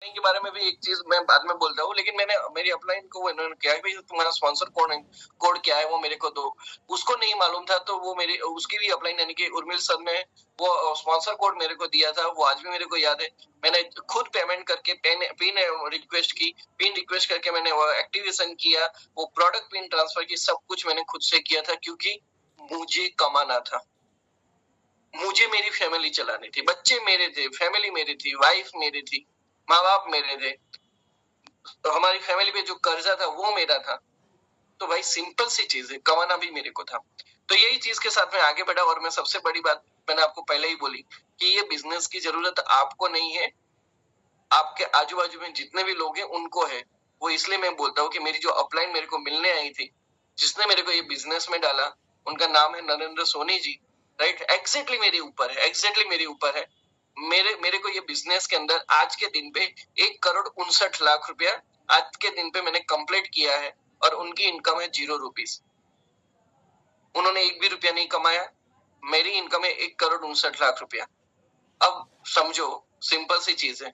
के बारे में भी एक चीज मैं बाद में बोलता हूँ, लेकिन मैंने मेरी अपलाइन को वो इन्होंने किया है, भाई तुम्हारा स्पॉन्सर कोड क्या है वो मेरे को दो। उसको नहीं मालूम था, तो वो मेरी उसकी भी अपलाइन यानी कि उर्मिल सर ने वो स्पॉन्सर कोड मेरे को दिया था, वो आज भी मेरे को याद है। मैंने खुद पेमेंट करके पिन रिक्वेस्ट की, पिन रिक्वेस्ट करके मैंने वो एक्टिवेशन किया, वो प्रोडक्ट पिन ट्रांसफर की, सब कुछ मैंने खुद से किया था, क्योंकि मुझे कमाना था, मुझे मेरी फैमिली चलानी थी, बच्चे मेरे थे, फैमिली मेरी थी, वाइफ मेरी थी, माँ बाप मेरे थे, तो हमारी फैमिली पे जो कर्जा था वो मेरा था। तो भाई सिंपल सी चीज है, कमाना भी मेरे को था। तो यही चीज के साथ मैं आगे बढ़ा, और मैं सबसे बड़ी बात मैंने आपको पहले ही बोली कि ये बिजनेस की जरूरत आपको नहीं है, आपके आजू बाजू में जितने भी लोग हैं उनको है। वो इसलिए मैं बोलता हूँ कि मेरी जो अपलाइन मेरे को मिलने आई थी, जिसने मेरे को ये बिजनेस में डाला, उनका नाम है नरेंद्र सोनी जी। राइट, एग्जैक्टली मेरे ऊपर है, एग्जैक्टली मेरे ऊपर है। मेरे को ये बिजनेस के अंदर आज के दिन पे 1,59,00,000 रुपया आज के दिन पे मैंने कंप्लीट किया है, और उनकी इनकम है 0 रुपीज। उन्होंने एक भी रुपया नहीं कमाया, मेरी इनकम है 1,59,00,000 रुपया। अब समझो, सिंपल सी चीज है,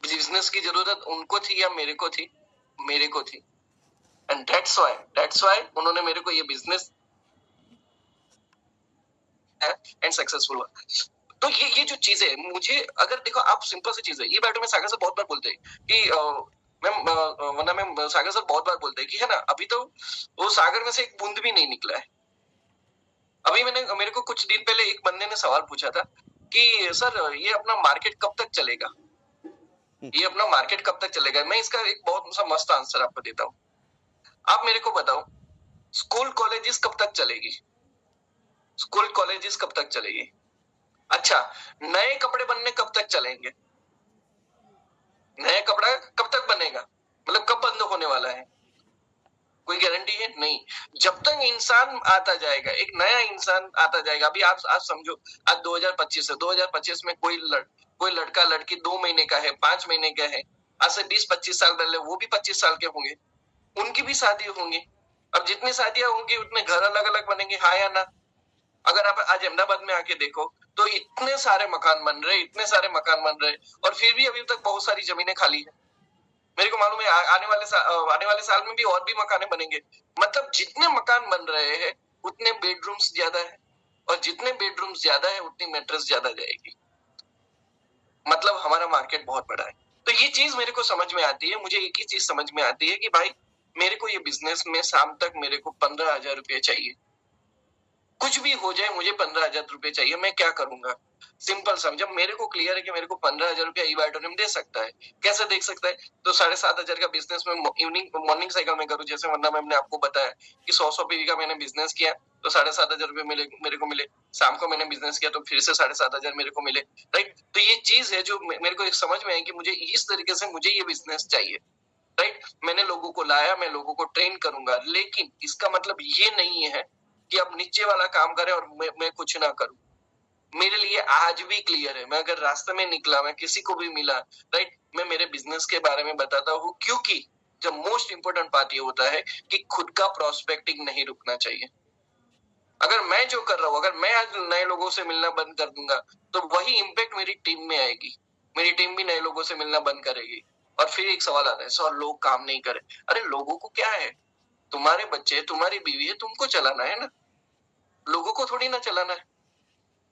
बिजनेस की जरूरत उनको थी या मेरे को थी? मेरे को थी। एंड दैट्स व्हाई उन्होंने मेरे को ये बिजनेस एंड सक्सेसफुल हुआ। तो ये जो चीज है, मुझे अगर देखो, आप सिंपल सी चीज है, ये बैठो में सागर सर बहुत बार बोलते हैं कि मैम, वरना मैम सागर सर बहुत बार बोलते हैं कि है ना, अभी तो वो सागर में से एक बूंद भी नहीं निकला है। अभी मेरे को कुछ दिन पहले एक बंदे ने सवाल पूछा था कि सर ये अपना मार्केट कब तक चलेगा, ये अपना मार्केट कब तक चलेगा। मैं इसका एक बहुत सा मस्त आंसर आपको देता हूँ। आप मेरे को बताओ, स्कूल कॉलेजेस कब तक चलेगी? स्कूल कॉलेजेस कब तक चलेगी? अच्छा, नए कपड़े बनने कब तक चलेंगे? नया कपड़ा कब तक बनेगा, मतलब कब बंद होने वाला है? कोई गारंटी है? नहीं। जब तक इंसान आता जाएगा, एक नया इंसान आता जाएगा। अभी आप समझो, आज 2025 है, 2025 में कोई लड़का लड़की 2 महीने का है, 5 महीने का है, आज से 20-25 साल पहले वो भी 25 साल के होंगे, उनकी भी शादी होंगी। अब जितनी शादियां होंगी उतने घर अलग अलग बनेंगे, हाँ या ना? अगर आप आज अहमदाबाद में आके देखो, तो इतने सारे मकान बन रहे, इतने सारे मकान बन रहे, और फिर भी अभी तक बहुत सारी जमीनें खाली है। मेरे को मालूम है आने वाले साल में भी और भी मकाने बनेंगे। मतलब जितने मकान बन रहे हैं उतने बेडरूम्स ज्यादा है, और जितने बेडरूम्स ज्यादा है उतनी मैट्रेस ज्यादा जाएगी। मतलब हमारा मार्केट बहुत बड़ा है। तो ये चीज मेरे को समझ में आती है, मुझे एक ही चीज समझ में आती है कि भाई मेरे को ये बिजनेस में शाम तक मेरे को 15,000 रुपये चाहिए। कुछ भी हो जाए, मुझे 15,000 रुपये चाहिए, मैं क्या करूंगा? सिंपल समझ, मेरे को क्लियर है कि मेरे को 15,000 रुपया ई-वाइटोरियम दे सकता है। कैसे देख सकता है? तो 7,500 का बिजनेस में इवनिंग मॉर्निंग साइकिल में करूँ, जैसे वरना मैम ने आपको बताया कि 100 पीवी का मैंने बिजनेस किया, तो 7,500 रुपये मेरे को मिले। शाम को मैंने बिजनेस किया तो फिर से 7,500 मेरे को मिले। राइट, तो ये चीज है जो मेरे को एक समझ में आई कि मुझे इस तरीके से मुझे ये बिजनेस चाहिए। राइट, मैंने लोगों को लाया, मैं लोगों को ट्रेन करूंगा, लेकिन इसका मतलब ये नहीं है कि अब नीचे वाला काम करे और मैं कुछ ना करूं। मेरे लिए आज भी क्लियर है, मैं अगर रास्ते में निकला, मैं किसी को भी मिला, राइट, मैं मेरे बिजनेस के बारे में बताता हूँ, क्योंकि जब मोस्ट इंपोर्टेंट बात ये होता है कि खुद का प्रोस्पेक्टिंग नहीं रुकना चाहिए। अगर मैं जो कर रहा हूँ, अगर मैं आज नए लोगों से मिलना बंद कर दूंगा, तो वही इम्पैक्ट मेरी टीम में आएगी, मेरी टीम भी नए लोगों से मिलना बंद करेगी। और फिर एक सवाल आता है, सर लोग काम नहीं करे। अरे लोगों को क्या है, तुम्हारे बच्चे, तुम्हारी बीवी है, तुमको चलाना है ना, लोगों को थोड़ी ना चलाना है।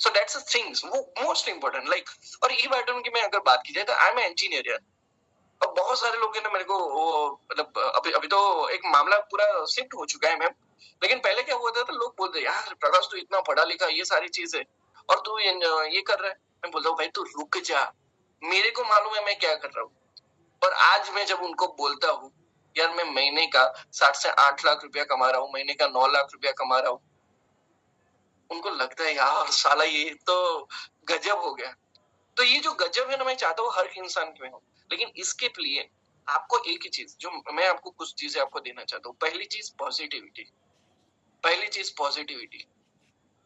सो दैट्स द थिंग्स, वो मोस्ट इंपोर्टेंट, लाइक। और ई पैटर्न की मैं अगर बात की जाए, तो आई एम इंजीनियर यार। अब बहुत सारे लोग हैं ना मेरे को, मतलब अभी अभी तो एक मामला पूरा शिफ्ट हो चुका है मैम। लेकिन पहले क्या हुआ था, लोग बोलते यार प्रकाश तू इतना पढ़ा लिखा, ये सारी चीज है, और तू ये कर रहा है। मैं बोलता हूँ भाई तू रुक जा, मेरे को मालूम है मैं क्या कर रहा हूँ। और आज मैं जब उनको बोलता हूँ यार मैं महीने का 7 से 8 लाख रुपया कमा रहा हूँ, महीने का 9 लाख रुपया कमा रहा हूँ, उनको लगता है यार साला ये तो गजब हो गया। तो ये जो गजब है ना, मैं चाहता हूँ हर इंसान में हो। लेकिन इसके लिए आपको एक ही चीज, जो मैं आपको कुछ चीजें आपको देना चाहता हूँ। पहली चीज पॉजिटिविटी, पहली चीज पॉजिटिविटी।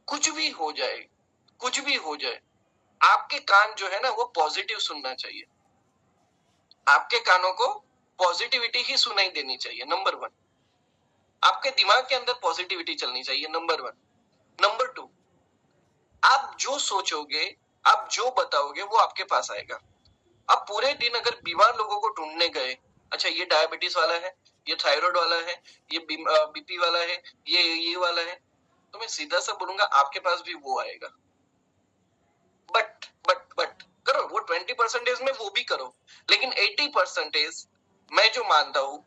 कुछ भी हो जाए, कुछ भी हो जाए, आपके कान जो है ना वो पॉजिटिव सुनना चाहिए। आपके कानों को पॉजिटिविटी ही सुनाई देनी चाहिए, नंबर 1। आपके दिमाग के अंदर पॉजिटिविटी चलनी चाहिए, नंबर 1। नंबर 2, आप जो सोचोगे, आप जो बताओगे वो आपके पास आएगा। आप पूरे दिन अगर बीमार लोगों को ढूंढने गए, अच्छा ये डायबिटीज वाला है, ये थायराइड वाला है, ये बीपी वाला है, ये वाला है, तो मैं सीधा सा बोलूंगा आपके पास भी वो आएगा। बट करो वो 20% में वो भी करो, लेकिन 80% मैं जो मानता हूँ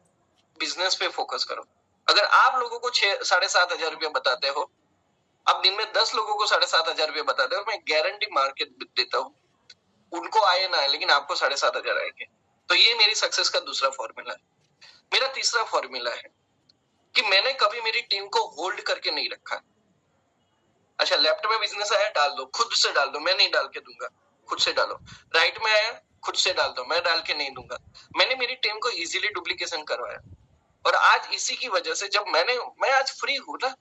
बिजनेस पे फोकस करो। अगर आप लोगों को 7,500 रुपया बताते हो, आप दिन में 10 लोगों को 7,500 रुपया बताते हो, मैं गारंटी मार्केट देता हूँ उनको आए ना आए लेकिन आपको 7,500 आएंगे। तो ये मेरी सक्सेस का दूसरा फॉर्मूला है। मेरा तीसरा फॉर्मूला है कि मैंने कभी मेरी टीम को होल्ड करके नहीं रखा। अच्छा लैपटॉप में बिजनेस आया, डाल दो, खुद से डाल दो, मैं नहीं डाल के दूंगा, खुद से डालो। राइट में आया, खुद से डाल दो, मैं डाल के नहीं दूंगा। मैंने मेरी टीम को इजीली डुप्लीकेशन करवाया, और आज इसी की वजह से जब मैं आज फ्री हूं ना,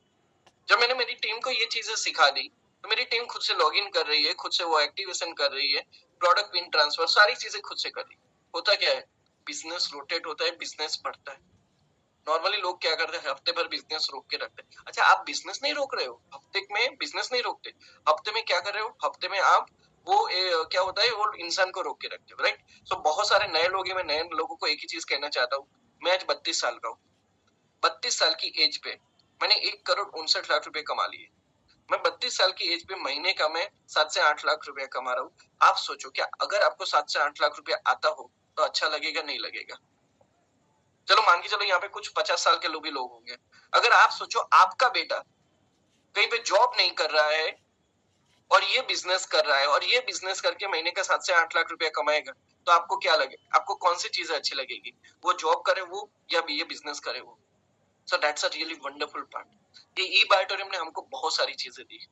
जब मैंने मेरी टीम को ये चीजें सिखा दी, तो मेरी टीम खुद से लॉग इन कर रही है, खुद से वो एक्टिवेशन कर रही है, प्रोडक्ट पिन ट्रांसफर सारी चीजें खुद से कर रही है। होता क्या है, बिजनेस रोटेट होता है, बिजनेस बढ़ता है। नॉर्मली लोग क्या करते हैं, हफ्ते भर बिजनेस रोक के रखते हैं। अच्छा आप बिजनेस नहीं रोक रहे हो, हफ्ते में बिजनेस नहीं रोकते, हफ्ते में क्या कर रहे हो, हफ्ते में आप वो क्या होता है, वो इंसान को रोक के रखते हो, राइट। सो बहुत सारे नए लोग हैं, मैं नए लोगों को एक ही चीज कहना चाहता हूँ। मैं आज 32 साल का हूँ, 32 साल की एज पे मैंने 1,59,00,000 रुपए कमा लिए। मैं 32 साल की एज पे महीने का मैं 7 से 8 लाख रुपया कमा रहा हूँ। आप सोचो, क्या अगर आपको 7 से 8 लाख रुपया आता हो तो अच्छा लगेगा, नहीं लगेगा? चलो मान के चलो यहाँ पे कुछ 50 साल के लोग भी लोग होंगे। अगर आप सोचो आपका बेटा कहीं पे जॉब नहीं कर रहा है और ये बिजनेस कर रहा है, और ये बिजनेस करके महीने का 7 से 8 लाख रुपया कमाएगा, तो आपको क्या लगे, आपको कौन सी चीजें अच्छी लगेगी, वो जॉब करे वो या ये बिजनेस करे वो? So that's a really wonderful part. ये ई बायोटोरियम ने हमको बहुत सारी चीजें दी।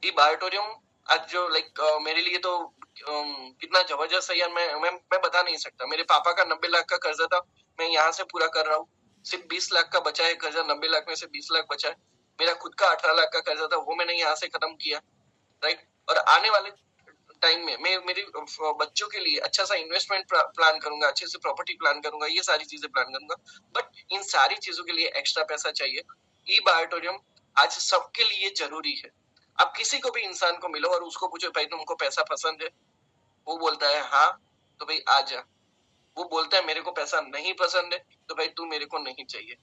ई बायोटोरियम आज जो मेरे लिए तो कितना जबरदस्त है यार, मैं बता नहीं सकता। मेरे पापा का 90 लाख का कर्जा था, मैं यहाँ से पूरा कर रहा हूँ। सिर्फ 20 लाख का बचा है कर्जा, 90 लाख में से 20 लाख बचा है। मेरा खुद का 18 लाख का कर्जा था, वो मैंने यहाँ से खत्म किया, राइट। और आने वाले टाइम में मैं मेरे बच्चों के लिए अच्छा सा इन्वेस्टमेंट प्लान करूंगा, अच्छे से प्रॉपर्टी प्लान करूंगा, ये सारी चीजें प्लान करूंगा। बट इन सारी चीजों के लिए एक्स्ट्रा पैसा चाहिए। ई बायोटोरियम आज सबके लिए जरूरी है। आप किसी को भी इंसान को मिलो और उसको पूछो भाई तुमको पैसा पसंद है, वो बोलता है हाँ, तो भाई आ जा। वो बोलता है मेरे को पैसा नहीं पसंद है, तो भाई तू मेरे को नहीं चाहिए।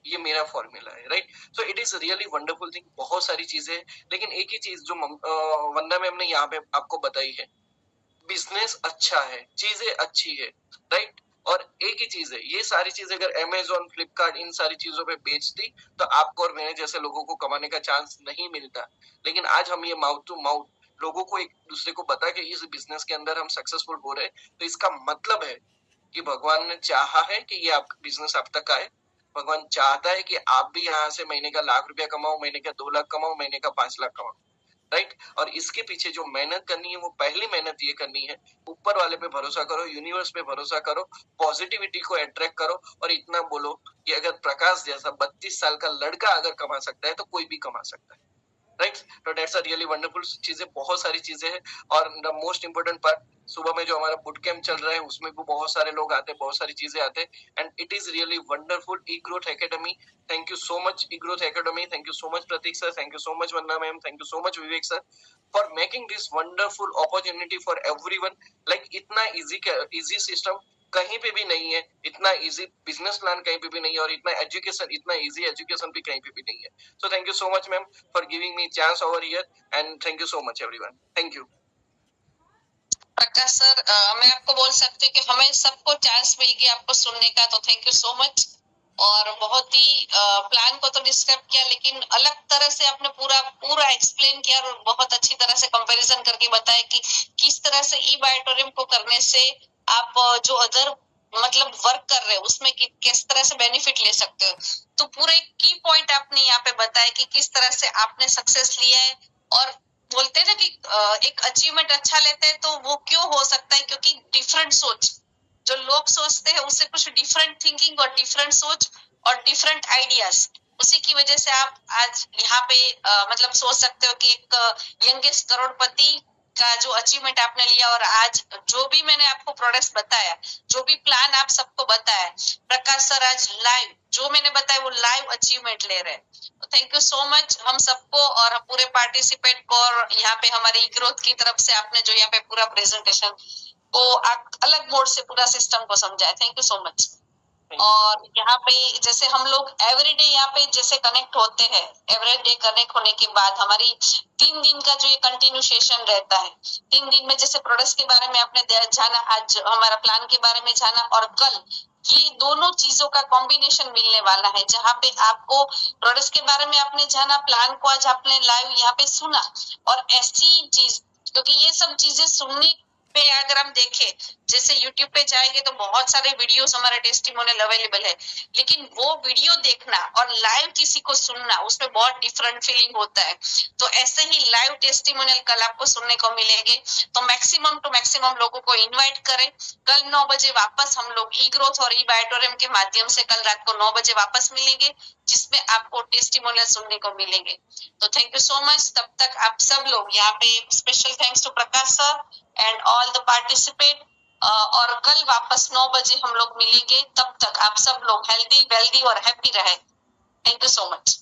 ये मेरा फॉर्मूला है, right. So it is really wonderful thing. बहुत सारी चीजें हैं, लेकिन एक ही चीज जो वंदना मैम ने यहाँ पे आपको बताई है, बिजनेस अच्छा है, चीजें अच्छी है, राइट। और एक ही चीज है, ये सारी चीजें अगर अमेजोन, फ्लिपकार्ट इन सारी चीजों पे बेच दी तो आपको और मेरे जैसे लोगों को कमाने का चांस नहीं मिलता। लेकिन आज हम ये माउथ टू माउथ लोगों को एक दूसरे को बता के इस बिजनेस के अंदर हम सक्सेसफुल हो रहे हैं, तो इसका मतलब है कि भगवान ने चाहा है कि ये आपका बिजनेस आप तक आए। भगवान चाहता है कि आप भी यहाँ से महीने का 1,00,000 रुपया कमाओ, महीने का 2 लाख कमाओ, महीने का 5 लाख कमाओ, राइट। और इसके पीछे जो मेहनत करनी है, वो पहली मेहनत ये करनी है, ऊपर वाले पे भरोसा करो, यूनिवर्स पे भरोसा करो, पॉजिटिविटी को अट्रैक्ट करो, और इतना बोलो कि अगर प्रकाश जैसा 32 साल का लड़का अगर कमा सकता है तो कोई भी कमा सकता है, राइट। तो दैट्स अ रियली वंडरफुल चीजें, बहुत सारी चीजें हैं। और द मोस्ट इंपोर्टेंट पार्ट, सुबह में जो हमारा बुट कैंप चल रहा है उसमें भी बहुत सारे लोग आते हैं, बहुत सारी चीजें आते हैं, and it is really wonderful. E Growth Academy, thank you so much E Growth Academy, thank you so much Prateek sir, thank you so much Vandana ma'am, thank you so much Vivek sir for making this wonderful opportunity for everyone. Like इतना easy system कहीं पे भी नहीं है, इतना easy business plan कहीं पे भी नहीं है, और इतना इजी एजुकेशन भी कहीं पे भी नहीं है। So thank you so much, ma'am, for giving me chance over here, and thank you so much, everyone. Thank you. Prakash sir, मैं आपको बोल सकती हूँ कि हमें सबको चांस मिल गया आपको सुनने का, तो थैंक यू सो मच। और बहुत ही प्लान को तो डिस्क्राइब किया, लेकिन अलग तरह से आपने पूरा एक्सप्लेन किया, और बहुत अच्छी तरह से कंपैरिजन करके बताया कि किस तरह से ई बायोटोरियम को करने से आप जो अदर मतलब वर्क कर रहे हो उसमें किस तरह से बेनिफिट ले सकते हो। तो पूरे की पॉइंट आपने यहाँ पे बताया कि किस तरह से आपने सक्सेस लिया है। और बोलते हैं ना कि एक अचीवमेंट अच्छा लेते हैं तो वो क्यों हो सकता है, क्योंकि डिफरेंट सोच, जो लोग सोचते हैं उससे कुछ डिफरेंट थिंकिंग और डिफरेंट सोच और डिफरेंट आइडियाज, उसी की वजह से आप आज यहाँ पे मतलब सोच सकते हो कि एक यंगेस्ट करोड़पति का जो अचीवमेंट आपने लिया, और आज जो भी मैंने आपको प्रोडक्ट्स बताया, जो भी प्लान आप सबको बताया, प्रकाश सर आज लाइव जो मैंने बताया वो लाइव अचीवमेंट ले रहे हैं। थैंक यू सो मच हम सबको और पूरे पार्टिसिपेंट को, और यहाँ पे हमारी ग्रोथ की तरफ से आपने जो यहाँ पे पूरा प्रेजेंटेशन को अलग मोड से पूरा सिस्टम को समझाए। Thank you so much. और यहाँ पे जैसे हम लोग एवरीडे यहाँ पे जैसे कनेक्ट होते हैं, एवरीडे कनेक्ट होने के बाद हमारी 3 दिन का जो ये कंटिन्यू सेशन रहता है, 3 दिन में जैसे प्रोडक्ट्स के बारे में आपने जाना, आज हमारा प्लान के बारे में जाना, और कल ये दोनों चीजों का कॉम्बिनेशन मिलने वाला है, जहाँ पे आपको प्रोडक्ट्स के बारे में आपने जाना, प्लान को आज आपने लाइव यहाँ पे सुना। और ऐसी चीज, क्योंकि ये सब चीजें सुनने पे अगर हम देखें, जैसे YouTube पे जाएंगे तो बहुत सारे वीडियोस हमारे टेस्टिमोनियल अवेलेबल है, लेकिन वो वीडियो देखना और लाइव किसी को सुनना, उसमें बहुत डिफरेंट फीलिंग होता है। तो ऐसे ही लाइव टेस्टिमोनियल कल आपको सुनने को मिलेंगे। तो मैक्सिमम टू मैक्सिमम लोगों को इन्वाइट करें। कल 9 बजे वापस हम लोग ई ग्रोथ और ई बायोटोरियम के माध्यम से कल रात को 9 बजे वापस मिलेंगे, जिसमें आपको टेस्टिमोनियल सुनने को मिलेंगे। तो थैंक यू सो मच। तब तक आप सब लोग यहाँ पे special thanks to Prakash sir and all the participate. और कल वापस 9 बजे हम लोग मिलेंगे। तब तक आप सब लोग हेल्दी, वेल्दी और हैप्पी रहे। Thank you so much.